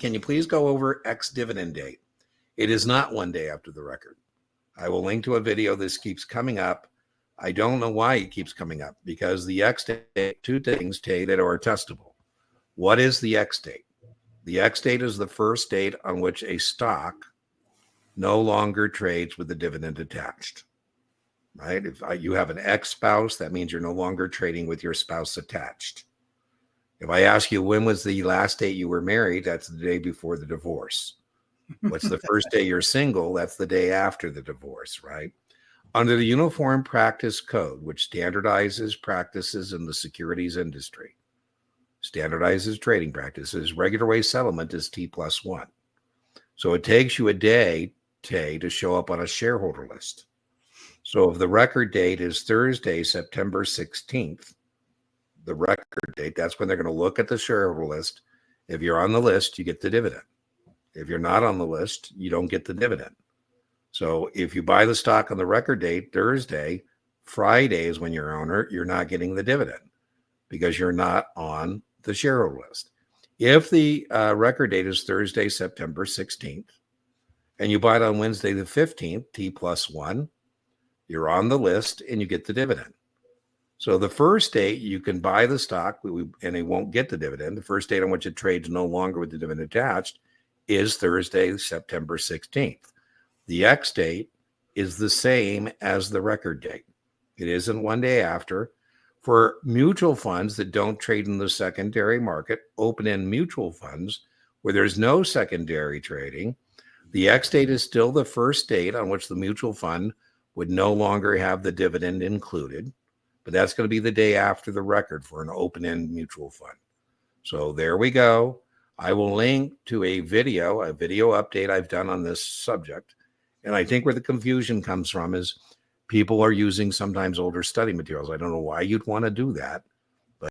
can you please go over X dividend date? It is not one day after the record. I will link to a video. This keeps coming up. I don't know why it keeps coming up, because the X date, two things that are testable. What is the X date? The X date is the first date on which a stock no longer trades with the dividend attached, right? If you have an ex-spouse, that means you're no longer trading with your spouse attached. If I ask you when was the last date you were married, that's the day before the divorce. What's the first day you're single? That's the day after the divorce, right? Under the Uniform Practice Code, which standardizes practices in the securities industry, standardizes trading practices, regular way settlement is T+1. So it takes you a day to show up on a shareholder list. So if the record date is Thursday, September 16th, the record date, that's when they're going to look at the shareholder list. If you're on the list, you get the dividend. If you're not on the list, you don't get the dividend. So if you buy the stock on the record date, Thursday, Friday is when you're owner, you're not getting the dividend because you're not on the shareholder list. If the record date is Thursday, September 16th, and you buy it on Wednesday the 15th, T+1, you're on the list and you get the dividend. So the first date you can buy the stock and it won't get the dividend. The first date on which it trades no longer with the dividend attached is Thursday, September 16th. The X date is the same as the record date. It isn't one day after. For mutual funds that don't trade in the secondary market, open-end mutual funds where there's no secondary trading, the X date is still the first date on which the mutual fund would no longer have the dividend included, but that's going to be the day after the record for an open-end mutual fund. So there we go. I will link to a video update I've done on this subject. And I think where the confusion comes from is people are using sometimes older study materials. I don't know why you'd want to do that,